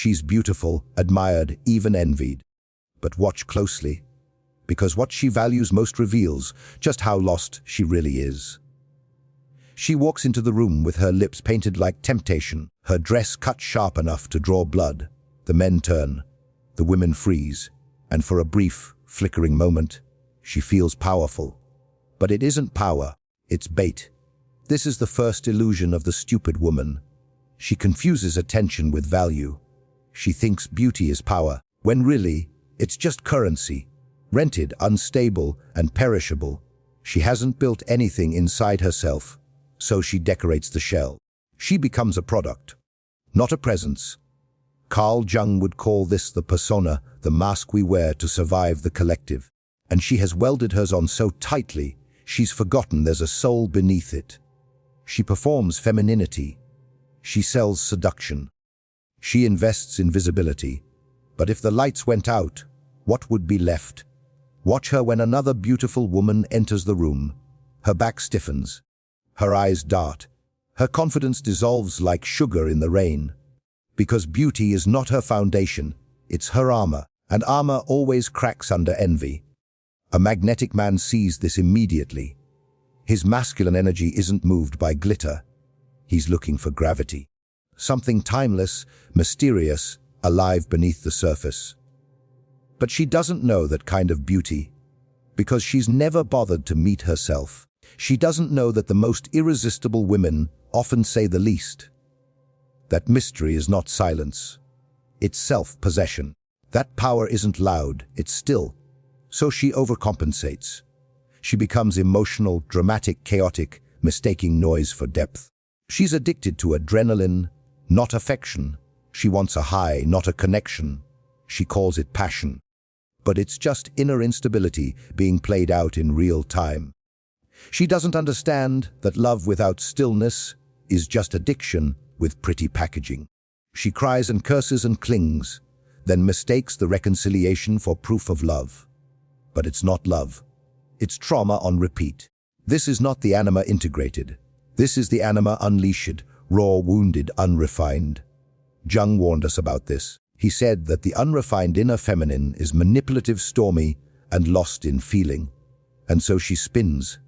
She's beautiful, admired, even envied. But watch closely, because what she values most reveals just how lost she really is. She walks into the room with her lips painted like temptation, her dress cut sharp enough to draw blood. The men turn, the women freeze, and for a brief, flickering moment, she feels powerful. But it isn't power, it's bait. This is the first illusion of the stupid woman. She confuses attention with value. She thinks beauty is power, when really, it's just currency, rented, unstable, and perishable. She hasn't built anything inside herself, so she decorates the shell. She becomes a product, not a presence. Carl Jung would call this the persona, the mask we wear to survive the collective. And she has welded hers on so tightly, she's forgotten there's a soul beneath it. She performs femininity. She sells seduction. She invests in visibility. But if the lights went out, what would be left? Watch her when another beautiful woman enters the room. Her back stiffens. Her eyes dart. Her confidence dissolves like sugar in the rain. Because beauty is not her foundation, it's her armor, and armor always cracks under envy. A magnetic man sees this immediately. His masculine energy isn't moved by glitter. He's looking for gravity. Something timeless, mysterious, alive beneath the surface. But she doesn't know that kind of beauty, because she's never bothered to meet herself. She doesn't know that the most irresistible women often say the least. That mystery is not silence. It's self-possession. That power isn't loud, it's still. So she overcompensates. She becomes emotional, dramatic, chaotic, mistaking noise for depth. She's addicted to adrenaline, not affection. She wants a high, not a connection. She calls it passion. But it's just inner instability being played out in real time. She doesn't understand that love without stillness is just addiction with pretty packaging. She cries and curses and clings, then mistakes the reconciliation for proof of love. But it's not love. It's trauma on repeat. This is not the anima integrated. This is the anima unleashed, raw, wounded, unrefined. Jung warned us about this. He said that the unrefined inner feminine is manipulative, stormy, and lost in feeling. And so she spins,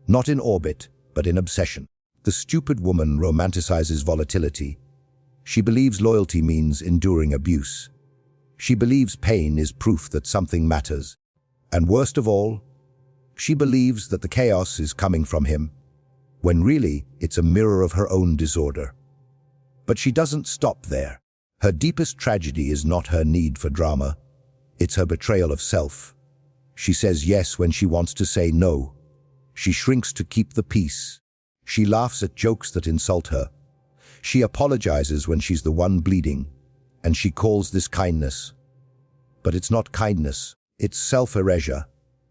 not in orbit, but in obsession. The stupid woman romanticizes volatility. She believes loyalty means enduring abuse. She believes pain is proof that something matters. And worst of all, she believes that the chaos is coming from him, when really it's a mirror of her own disorder. But she doesn't stop there. Her deepest tragedy is not her need for drama. It's her betrayal of self. She says yes when she wants to say no. She shrinks to keep the peace. She laughs at jokes that insult her. She apologizes when she's the one bleeding, and she calls this kindness. But it's not kindness, it's self-erasure.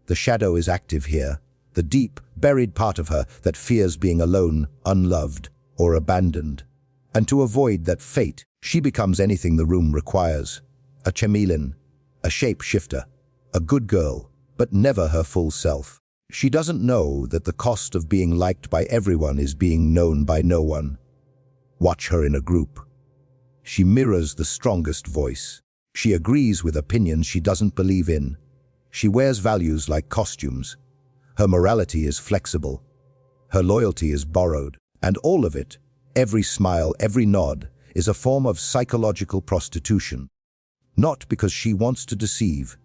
The shadow is active here, the deep, buried part of her that fears being alone, unloved, or abandoned. And to avoid that fate, she becomes anything the room requires. A chameleon, a shape-shifter, a good girl, but never her full self. She doesn't know that the cost of being liked by everyone is being known by no one. Watch her in a group. She mirrors the strongest voice. She agrees with opinions she doesn't believe in. She wears values like costumes. Her morality is flexible. Her loyalty is borrowed. And all of it, every smile, every nod, is a form of psychological prostitution. Not because she wants to deceive,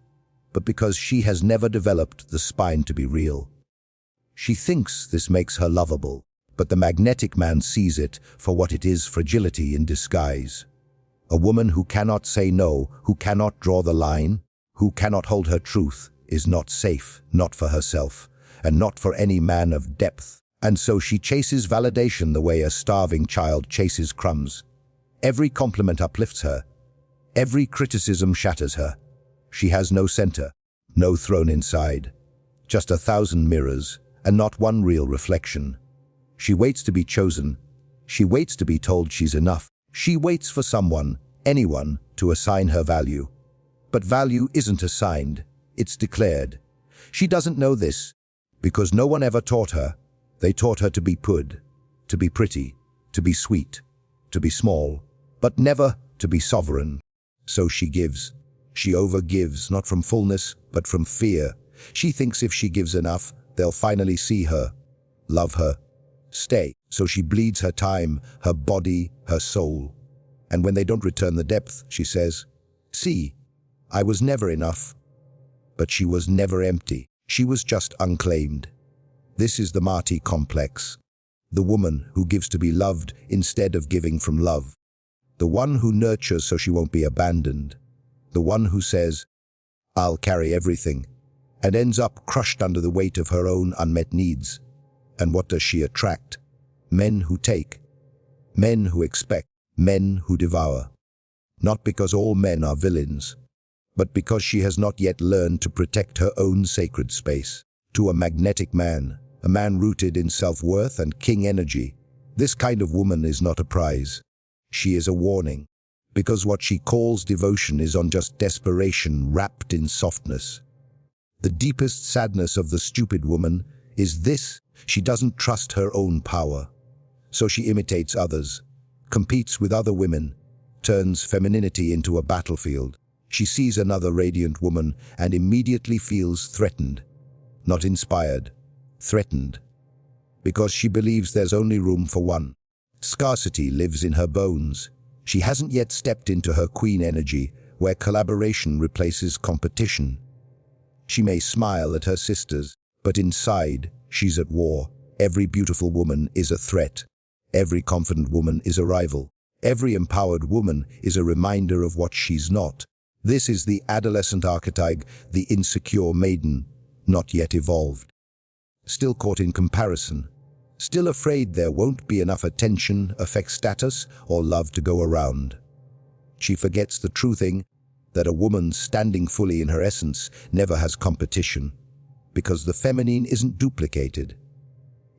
but because she has never developed the spine to be real. She thinks this makes her lovable, but the magnetic man sees it for what it is: fragility in disguise. A woman who cannot say no, who cannot draw the line, who cannot hold her truth, is not safe, not for herself, and not for any man of depth. And so she chases validation the way a starving child chases crumbs. Every compliment uplifts her. Every criticism shatters her. She has no center, no throne inside. Just 1,000 mirrors, and not one real reflection. She waits to be chosen. She waits to be told she's enough. She waits for someone, anyone, to assign her value. But value isn't assigned, it's declared. She doesn't know this, because no one ever taught her. They taught her to be good, to be pretty, to be sweet, to be small, but never to be sovereign. So she gives. She overgives, not from fullness, but from fear. She thinks if she gives enough, they'll finally see her, love her, stay. So she bleeds her time, her body, her soul. And when they don't return the depth, she says, "See, I was never enough." But she was never empty. She was just unclaimed. This is the Marty complex. The woman who gives to be loved instead of giving from love. The one who nurtures so she won't be abandoned. The one who says, "I'll carry everything," and ends up crushed under the weight of her own unmet needs. And what does she attract? Men who take. Men who expect. Men who devour. Not because all men are villains, but because she has not yet learned to protect her own sacred space. To a magnetic man, a man rooted in self-worth and king energy, this kind of woman is not a prize. She is a warning, because what she calls devotion is on just desperation wrapped in softness. The deepest sadness of the stupid woman is this: she doesn't trust her own power. So she imitates others, competes with other women, turns femininity into a battlefield. She sees another radiant woman and immediately feels threatened. Not inspired, threatened. Because she believes there's only room for one. Scarcity lives in her bones. She hasn't yet stepped into her queen energy, where collaboration replaces competition. She may smile at her sisters, but inside, she's at war. Every beautiful woman is a threat. Every confident woman is a rival. Every empowered woman is a reminder of what she's not. This is the adolescent archetype, the insecure maiden, not yet evolved. Still caught in comparison. Still afraid there won't be enough attention, affect status, or love to go around. She forgets the true thing, that a woman standing fully in her essence never has competition, because the feminine isn't duplicated.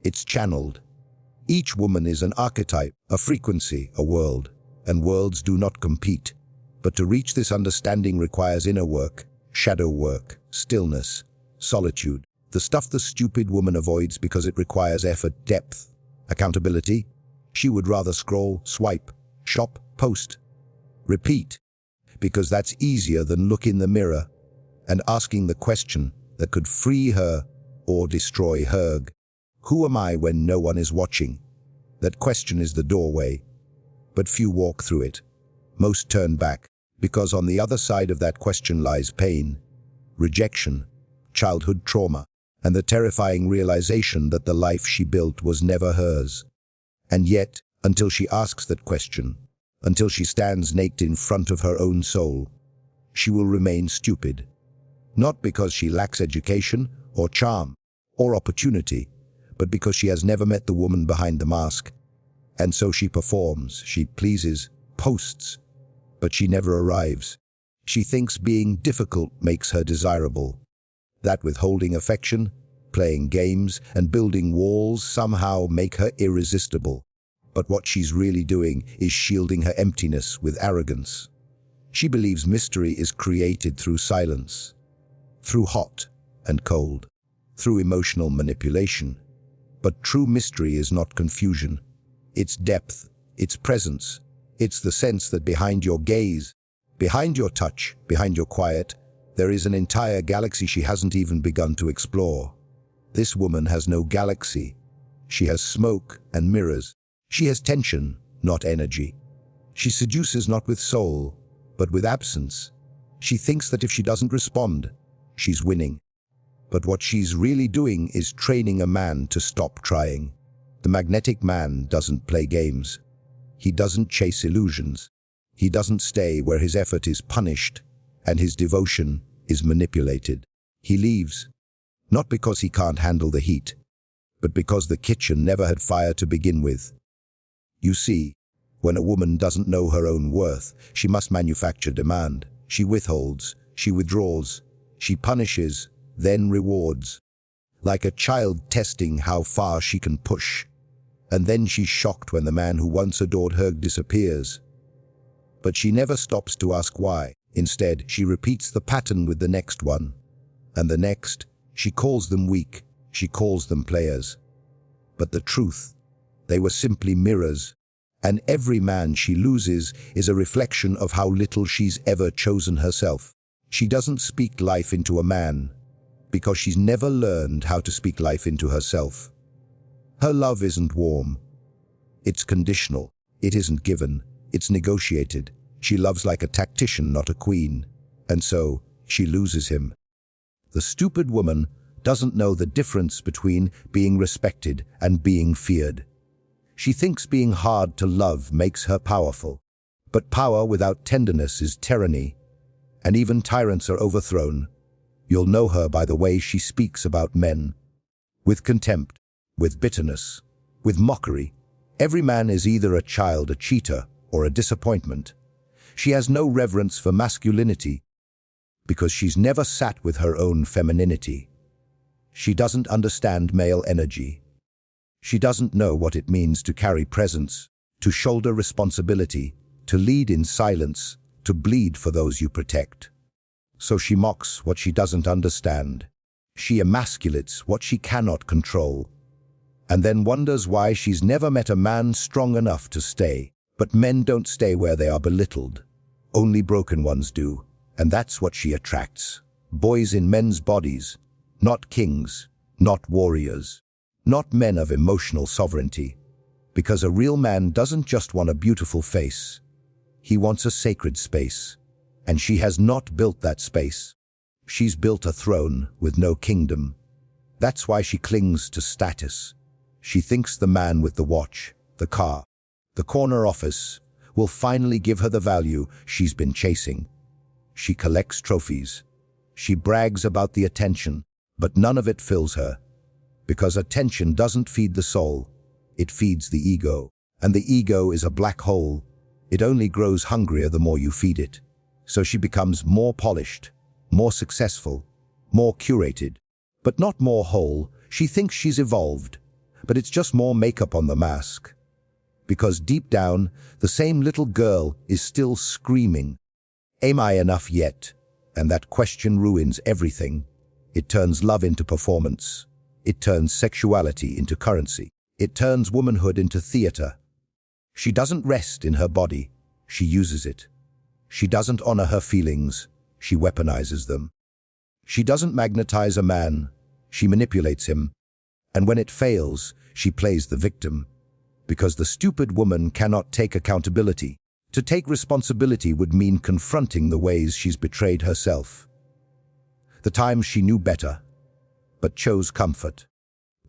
It's channeled. Each woman is an archetype, a frequency, a world, and worlds do not compete. But to reach this understanding requires inner work, shadow work, stillness, solitude, the stuff the stupid woman avoids because it requires effort, depth, accountability. She would rather scroll, swipe, shop, post, repeat, because that's easier than look in the mirror and asking the question that could free her or destroy her. Who am I when no one is watching? That question is the doorway, but few walk through it. Most turn back, because on the other side of that question lies pain, rejection, childhood trauma, and the terrifying realization that the life she built was never hers. And yet, until she asks that question, until she stands naked in front of her own soul, she will remain stupid. Not because she lacks education, or charm, or opportunity, but because she has never met the woman behind the mask. And so she performs, she pleases, posts, but she never arrives. She thinks being difficult makes her desirable. That withholding affection, playing games, and building walls somehow make her irresistible. But what she's really doing is shielding her emptiness with arrogance. She believes mystery is created through silence, through hot and cold, through emotional manipulation. But true mystery is not confusion. It's depth, it's presence. It's the sense that behind your gaze, behind your touch, behind your quiet, there is an entire galaxy she hasn't even begun to explore. This woman has no galaxy. She has smoke and mirrors. She has tension, not energy. She seduces not with soul, but with absence. She thinks that if she doesn't respond, she's winning. But what she's really doing is training a man to stop trying. The magnetic man doesn't play games. He doesn't chase illusions. He doesn't stay where his effort is punished and his devotion is manipulated. He leaves, not because he can't handle the heat, but because the kitchen never had fire to begin with. You see, when a woman doesn't know her own worth, she must manufacture demand. She withholds, she withdraws, she punishes, then rewards. Like a child testing how far she can push. And then she's shocked when the man who once adored her disappears. But she never stops to ask why. Instead, she repeats the pattern with the next one. And the next, she calls them weak, she calls them players. But the truth, they were simply mirrors. And every man she loses is a reflection of how little she's ever chosen herself. She doesn't speak life into a man because she's never learned how to speak life into herself. Her love isn't warm. It's conditional. It isn't given. It's negotiated. She loves like a tactician, not a queen. And so, she loses him. The stupid woman doesn't know the difference between being respected and being feared. She thinks being hard to love makes her powerful. But power without tenderness is tyranny. And even tyrants are overthrown. You'll know her by the way she speaks about men. With contempt, with bitterness, with mockery. Every man is either a child, a cheater, or a disappointment. She has no reverence for masculinity because she's never sat with her own femininity. She doesn't understand male energy. She doesn't know what it means to carry presence, to shoulder responsibility, to lead in silence, to bleed for those you protect. So she mocks what she doesn't understand. She emasculates what she cannot control. And then wonders why she's never met a man strong enough to stay. But men don't stay where they are belittled. Only broken ones do. And that's what she attracts. Boys in men's bodies. Not kings. Not warriors. Not men of emotional sovereignty. Because a real man doesn't just want a beautiful face. He wants a sacred space. And she has not built that space. She's built a throne with no kingdom. That's why she clings to status. She thinks the man with the watch, the car, the corner office will finally give her the value she's been chasing. She collects trophies. She brags about the attention, but none of it fills her. Because attention doesn't feed the soul, it feeds the ego. And the ego is a black hole. It only grows hungrier the more you feed it. So she becomes more polished, more successful, more curated, but not more whole. She thinks she's evolved, but it's just more makeup on the mask. Because deep down, the same little girl is still screaming, "Am I enough yet?" And that question ruins everything. It turns love into performance. It turns sexuality into currency. It turns womanhood into theater. She doesn't rest in her body. She uses it. She doesn't honor her feelings. She weaponizes them. She doesn't magnetize a man. She manipulates him. And when it fails, she plays the victim. Because the stupid woman cannot take accountability. To take responsibility would mean confronting the ways she's betrayed herself. The times she knew better, but chose comfort.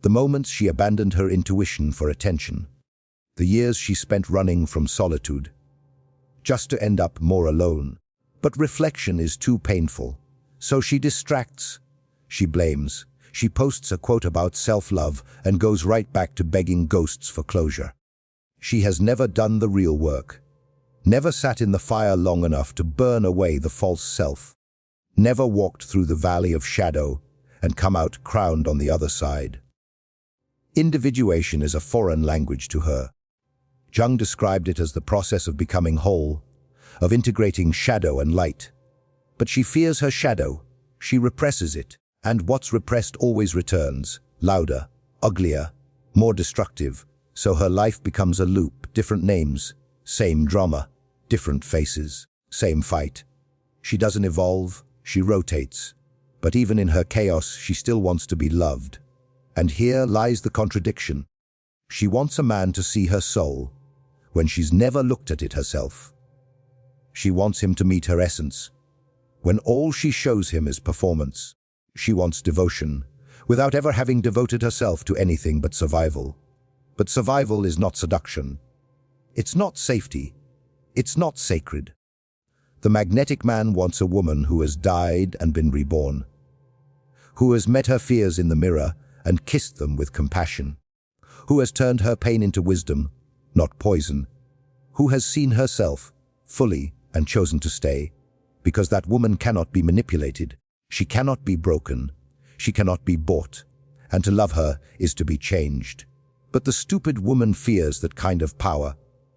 The moments she abandoned her intuition for attention. The years she spent running from solitude, just to end up more alone. But reflection is too painful. So she distracts. She blames. She posts a quote about self-love and goes right back to begging ghosts for closure. She has never done the real work. Never sat in the fire long enough to burn away the false self. Never walked through the valley of shadow and come out crowned on the other side. Individuation is a foreign language to her. Jung described it as the process of becoming whole, of integrating shadow and light. But she fears her shadow. She represses it. And what's repressed always returns, louder, uglier, more destructive. So her life becomes a loop, different names, same drama, different faces, same fight. She doesn't evolve, she rotates. But even in her chaos, she still wants to be loved. And here lies the contradiction. She wants a man to see her soul, when she's never looked at it herself. She wants him to meet her essence, when all she shows him is performance. She wants devotion, without ever having devoted herself to anything but survival. But survival is not seduction. It's not safety. It's not sacred. The magnetic man wants a woman who has died and been reborn, who has met her fears in the mirror and kissed them with compassion, who has turned her pain into wisdom, not poison, who has seen herself fully and chosen to stay, because that woman cannot be manipulated. She cannot be broken. She cannot be bought. And to love her is to be changed. But the stupid woman fears that kind of power.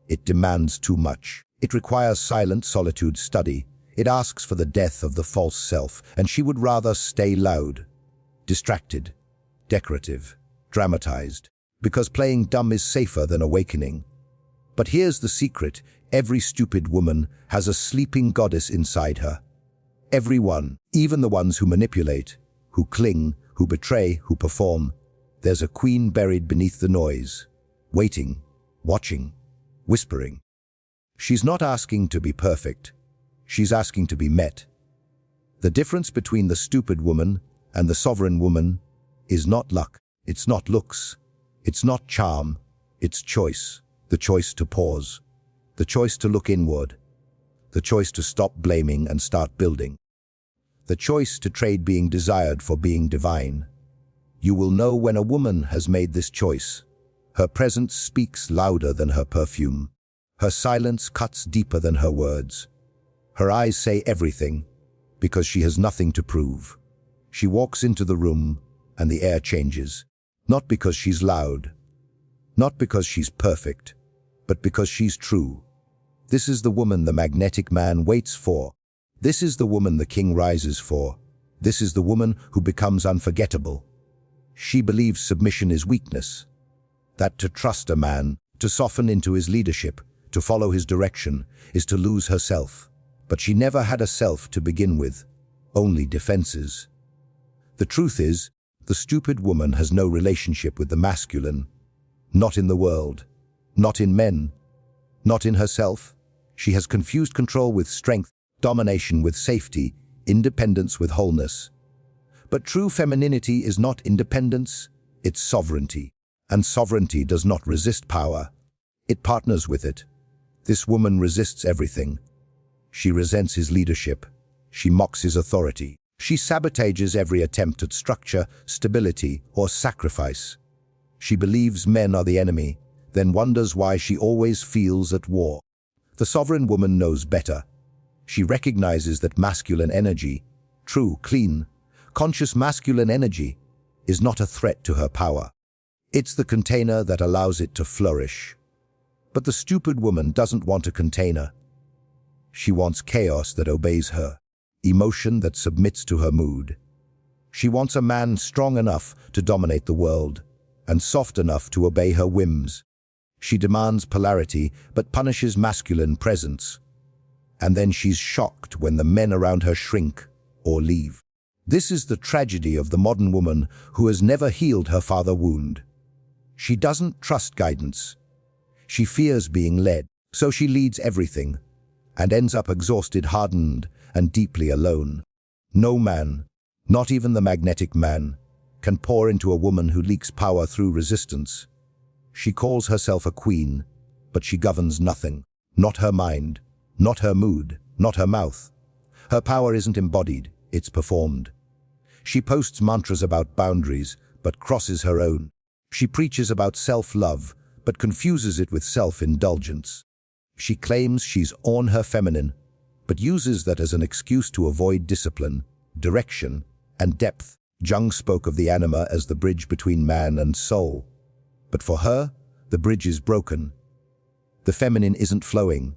It demands too much. It requires silent solitude study. It asks for the death of the false self, and she would rather stay loud, distracted, decorative, dramatized, because playing dumb is safer than awakening. But here's the secret: every stupid woman has a sleeping goddess inside her. Everyone, even the ones who manipulate, who cling, who betray, who perform. There's a queen buried beneath the noise, waiting, watching, whispering. She's not asking to be perfect. She's asking to be met. The difference between the stupid woman and the sovereign woman is not luck. It's not looks. It's not charm. It's choice. The choice to pause. The choice to look inward. The choice to stop blaming and start building. The choice to trade being desired for being divine. You will know when a woman has made this choice. Her presence speaks louder than her perfume. Her silence cuts deeper than her words. Her eyes say everything, because she has nothing to prove. She walks into the room, and the air changes. Not because she's loud, not because she's perfect, but because she's true. This is the woman the magnetic man waits for. This is the woman the king rises for. This is the woman who becomes unforgettable. She believes submission is weakness, that to trust a man, to soften into his leadership, to follow his direction, is to lose herself. But she never had a self to begin with, only defenses. The truth is, the stupid woman has no relationship with the masculine. Not in the world, not in men, not in herself. She has confused control with strength, domination with safety, independence with wholeness. But true femininity is not independence, it's sovereignty. And sovereignty does not resist power. It partners with it. This woman resists everything. She resents his leadership. She mocks his authority. She sabotages every attempt at structure, stability, or sacrifice. She believes men are the enemy, then wonders why she always feels at war. The sovereign woman knows better. She recognizes that masculine energy, true, clean, conscious masculine energy, is not a threat to her power. It's the container that allows it to flourish. But the stupid woman doesn't want a container. She wants chaos that obeys her, emotion that submits to her mood. She wants a man strong enough to dominate the world, and soft enough to obey her whims. She demands polarity, but punishes masculine presence. And then she's shocked when the men around her shrink or leave. This is the tragedy of the modern woman who has never healed her father wound. She doesn't trust guidance. She fears being led, so she leads everything, and ends up exhausted, hardened, and deeply alone. No man, not even the magnetic man, can pour into a woman who leaks power through resistance. She calls herself a queen, but she governs nothing. Not her mind, not her mood, not her mouth. Her power isn't embodied, it's performed. She posts mantras about boundaries, but crosses her own. She preaches about self-love, but confuses it with self-indulgence. She claims she's on her feminine, but uses that as an excuse to avoid discipline, direction, and depth. Jung spoke of the anima as the bridge between man and soul. But for her, the bridge is broken. The feminine isn't flowing,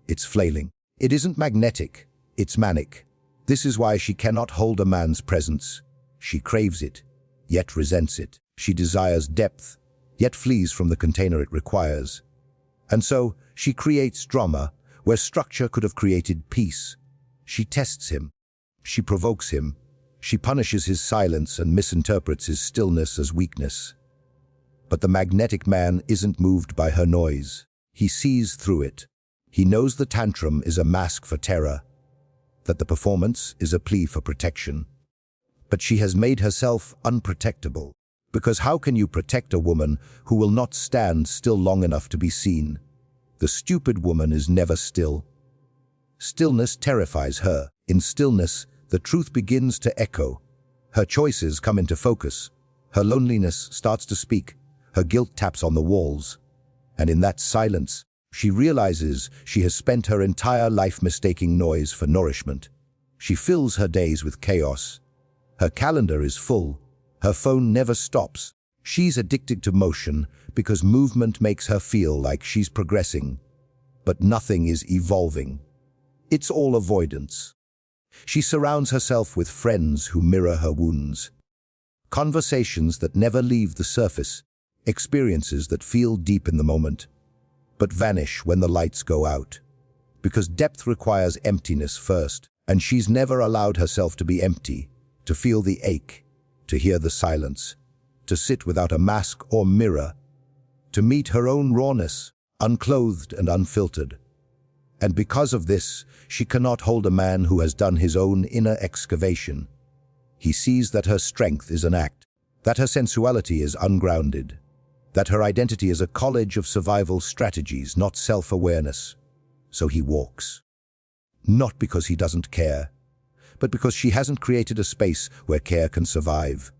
it's flailing. It isn't magnetic, it's manic. This is why she cannot hold a man's presence. She craves it, yet resents it. She desires depth, yet flees from the container it requires. And so, she creates drama where structure could have created peace. She tests him. She provokes him. She punishes his silence and misinterprets his stillness as weakness. But the magnetic man isn't moved by her noise. He sees through it. He knows the tantrum is a mask for terror, that the performance is a plea for protection. But she has made herself unprotectable. Because how can you protect a woman who will not stand still long enough to be seen? The stupid woman is never still. Stillness terrifies her. In stillness, the truth begins to echo. Her choices come into focus. Her loneliness starts to speak. Her guilt taps on the walls. And in that silence, she realizes she has spent her entire life mistaking noise for nourishment. She fills her days with chaos. Her calendar is full. Her phone never stops. She's addicted to motion because movement makes her feel like she's progressing. But nothing is evolving. It's all avoidance. She surrounds herself with friends who mirror her wounds. Conversations that never leave the surface. Experiences that feel deep in the moment, but vanish when the lights go out. Because depth requires emptiness first, and she's never allowed herself to be empty, to feel the ache, to hear the silence, to sit without a mask or mirror, to meet her own rawness, unclothed and unfiltered. And because of this, she cannot hold a man who has done his own inner excavation. He sees that her strength is an act, that her sensuality is ungrounded, that her identity is a college of survival strategies, not self-awareness. So he walks. Not because he doesn't care, but because she hasn't created a space where care can survive.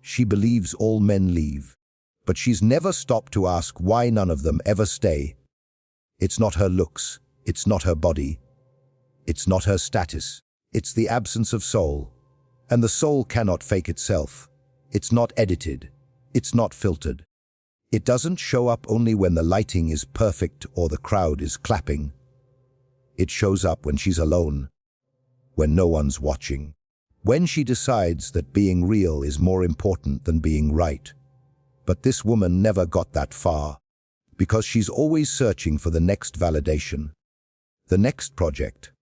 She believes all men leave, but she's never stopped to ask why none of them ever stay. It's not her looks, it's not her body, it's not her status, it's the absence of soul. And the soul cannot fake itself. It's not edited, it's not filtered. It doesn't show up only when the lighting is perfect or the crowd is clapping. It shows up when she's alone, when no one's watching, when she decides that being real is more important than being right. But this woman never got that far, because she's always searching for the next validation, the next project,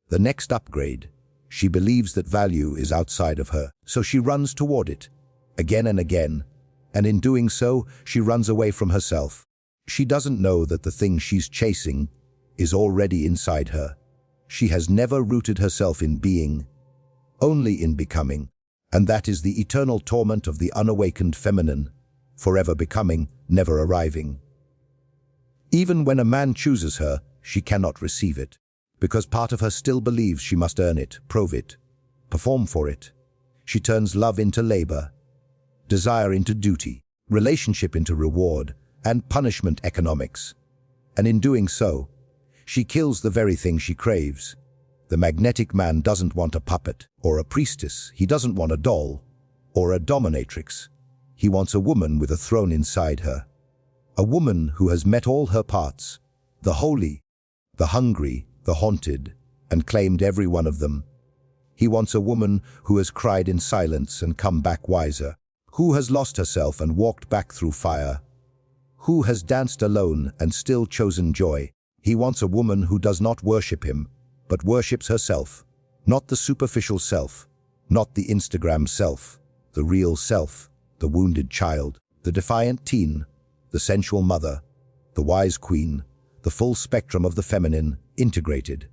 the next upgrade. She believes that value is outside of her, so she runs toward it, again and again, and in doing so, she runs away from herself. She doesn't know that the thing she's chasing is already inside her. She has never rooted herself in being, only in becoming, and that is the eternal torment of the unawakened feminine, forever becoming, never arriving. Even when a man chooses her, she cannot receive it, because part of her still believes she must earn it, prove it, perform for it. She turns love into labor, desire into duty, relationship into reward, and punishment economics. And in doing so, she kills the very thing she craves. The magnetic man doesn't want a puppet or a priestess. He doesn't want a doll or a dominatrix. He wants a woman with a throne inside her. A woman who has met all her parts, the holy, the hungry, the haunted, and claimed every one of them. He wants a woman who has cried in silence and come back wiser, who has lost herself and walked back through fire, who has danced alone and still chosen joy. He wants a woman who does not worship him, but worships herself, not the superficial self, not the Instagram self, the real self, the wounded child, the defiant teen, the sensual mother, the wise queen, the full spectrum of the feminine, integrated.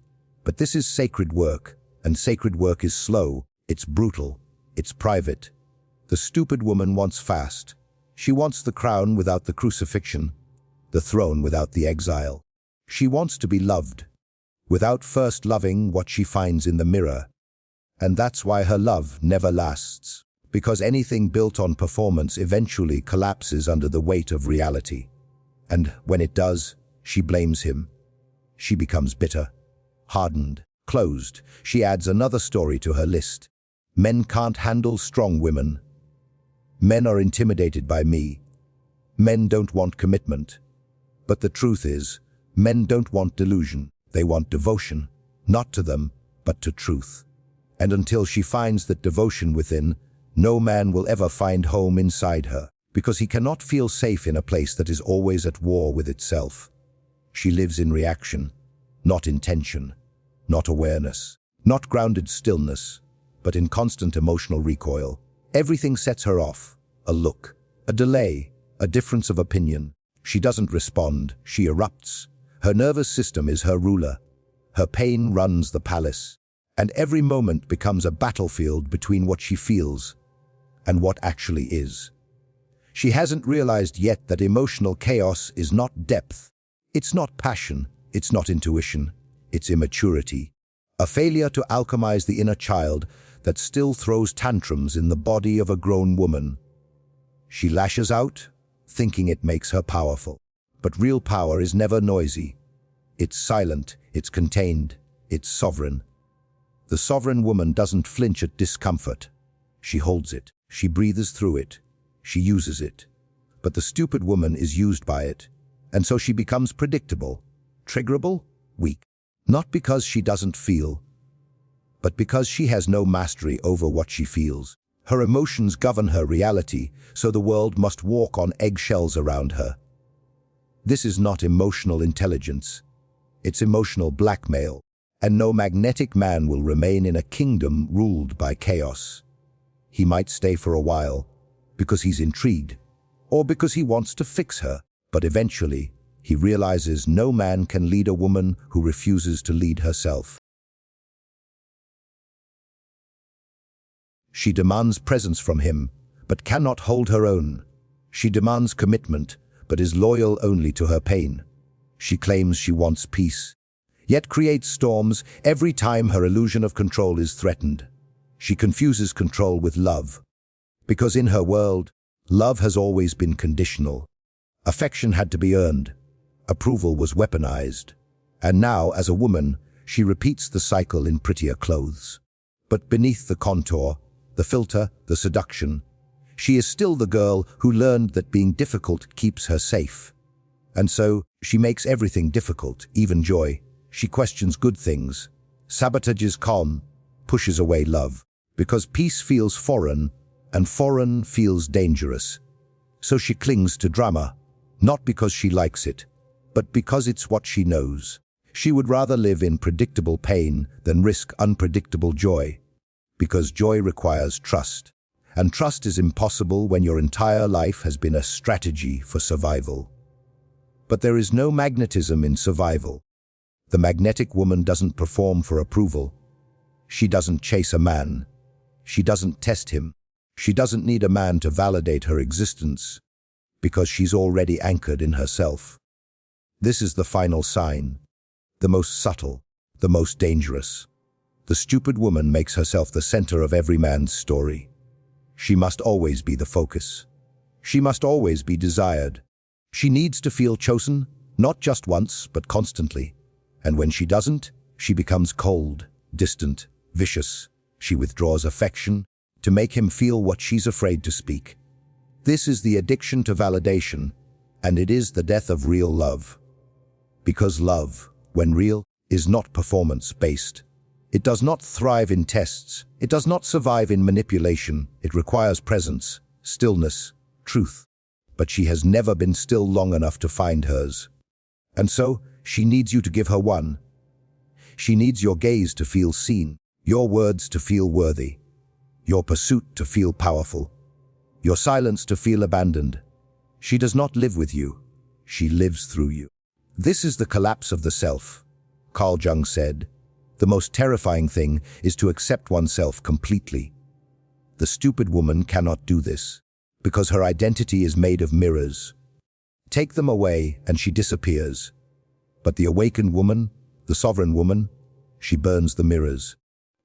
But this is sacred work, and sacred work is slow, it's brutal, it's private. The stupid woman wants fast. She wants the crown without the crucifixion, the throne without the exile. She wants to be loved, without first loving what she finds in the mirror. And that's why her love never lasts, because anything built on performance eventually collapses under the weight of reality. And when it does, she blames him. She becomes bitter, hardened, closed. She adds another story to her list. Men can't handle strong women. Men are intimidated by me. Men don't want commitment. But the truth is, men don't want delusion. They want devotion, not to them, but to truth. And until she finds that devotion within, no man will ever find home inside her, because he cannot feel safe in a place that is always at war with itself. She lives in reaction, not intention, not awareness, not grounded stillness, but in constant emotional recoil. Everything sets her off, a look, a delay, a difference of opinion. She doesn't respond, she erupts. Her nervous system is her ruler. Her pain runs the palace, and every moment becomes a battlefield between what she feels and what actually is. She hasn't realized yet that emotional chaos is not depth. It's not passion, it's not intuition, it's immaturity. A failure to alchemize the inner child that still throws tantrums in the body of a grown woman. She lashes out, thinking it makes her powerful. But real power is never noisy. It's silent, it's contained, it's sovereign. The sovereign woman doesn't flinch at discomfort. She holds it, she breathes through it, she uses it. But the stupid woman is used by it, and so she becomes predictable, triggerable, weak. Not because she doesn't feel, but because she has no mastery over what she feels. Her emotions govern her reality, so the world must walk on eggshells around her. This is not emotional intelligence. It's emotional blackmail, and no magnetic man will remain in a kingdom ruled by chaos. He might stay for a while, because he's intrigued, or because he wants to fix her, but eventually, he realizes no man can lead a woman who refuses to lead herself. She demands presence from him, but cannot hold her own. She demands commitment, but is loyal only to her pain. She claims she wants peace, yet creates storms every time her illusion of control is threatened. She confuses control with love, because in her world, love has always been conditional. Affection had to be earned. Approval was weaponized. And now, as a woman, she repeats the cycle in prettier clothes. But beneath the contour, the filter, the seduction, she is still the girl who learned that being difficult keeps her safe. And so, she makes everything difficult, even joy. She questions good things, sabotages calm, pushes away love, because peace feels foreign, and foreign feels dangerous. So she clings to drama, not because she likes it, but because it's what she knows. She would rather live in predictable pain than risk unpredictable joy, because joy requires trust, and trust is impossible when your entire life has been a strategy for survival. But there is no magnetism in survival. The magnetic woman doesn't perform for approval. She doesn't chase a man. She doesn't test him. She doesn't need a man to validate her existence, because she's already anchored in herself. This is the final sign, the most subtle, the most dangerous. The stupid woman makes herself the center of every man's story. She must always be the focus. She must always be desired. She needs to feel chosen, not just once, but constantly. And when she doesn't, she becomes cold, distant, vicious. She withdraws affection to make him feel what she's afraid to speak. This is the addiction to validation, and it is the death of real love. Because love, when real, is not performance-based. It does not thrive in tests. It does not survive in manipulation. It requires presence, stillness, truth. But she has never been still long enough to find hers. And so, she needs you to give her one. She needs your gaze to feel seen, your words to feel worthy, your pursuit to feel powerful, your silence to feel abandoned. She does not live with you. She lives through you. This is the collapse of the self. Carl Jung said, "The most terrifying thing is to accept oneself completely." The stupid woman cannot do this, because her identity is made of mirrors. Take them away and she disappears. But the awakened woman, the sovereign woman, she burns the mirrors.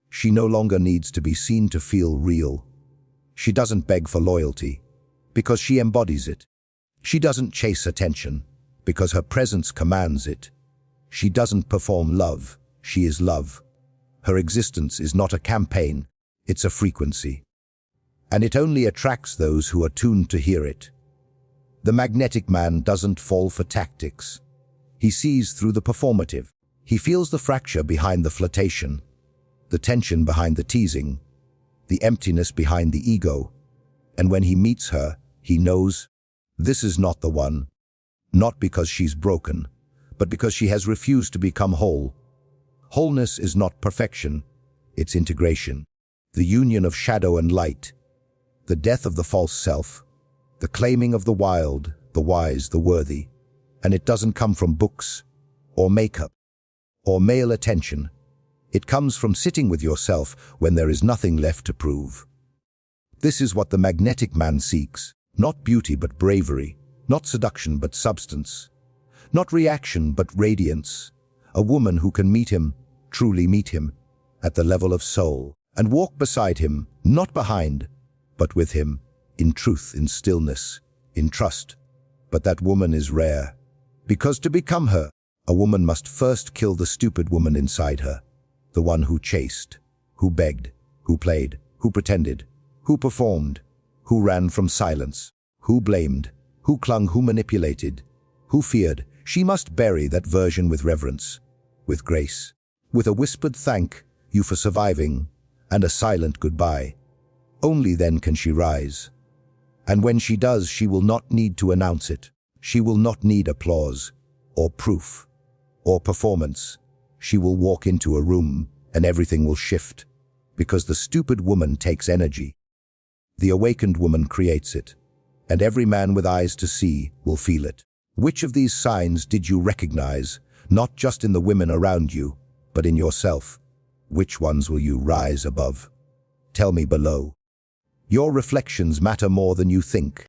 She no longer needs to be seen to feel real. She doesn't beg for loyalty, because she embodies it. She doesn't chase attention, because her presence commands it. She doesn't perform love, she is love. Her existence is not a campaign, it's a frequency. And it only attracts those who are tuned to hear it. The magnetic man doesn't fall for tactics. He sees through the performative. He feels the fracture behind the flirtation, the tension behind the teasing, the emptiness behind the ego. And when he meets her, he knows this is not the one. Not because she's broken, but because she has refused to become whole. Wholeness is not perfection, it's integration. The union of shadow and light, the death of the false self, the claiming of the wild, the wise, the worthy. And it doesn't come from books, or makeup, or male attention. It comes from sitting with yourself when there is nothing left to prove. This is what the magnetic man seeks, not beauty but bravery, not seduction but substance, not reaction but radiance. A woman who can meet him, truly meet him, at the level of soul, and walk beside him, not behind, but with him, in truth, in stillness, in trust. But that woman is rare, because to become her, a woman must first kill the stupid woman inside her, the one who chased, who begged, who played, who pretended, who performed, who ran from silence, who blamed, who clung, who manipulated, who feared. She must bury that version with reverence, with grace, with a whispered thank you for surviving, and a silent goodbye. Only then can she rise. And when she does, she will not need to announce it. She will not need applause, or proof, or performance. She will walk into a room and everything will shift, because the stupid woman takes energy. The awakened woman creates it, and every man with eyes to see will feel it. Which of these signs did you recognize, not just in the women around you, but in yourself? Which ones will you rise above? Tell me below. Your reflections matter more than you think.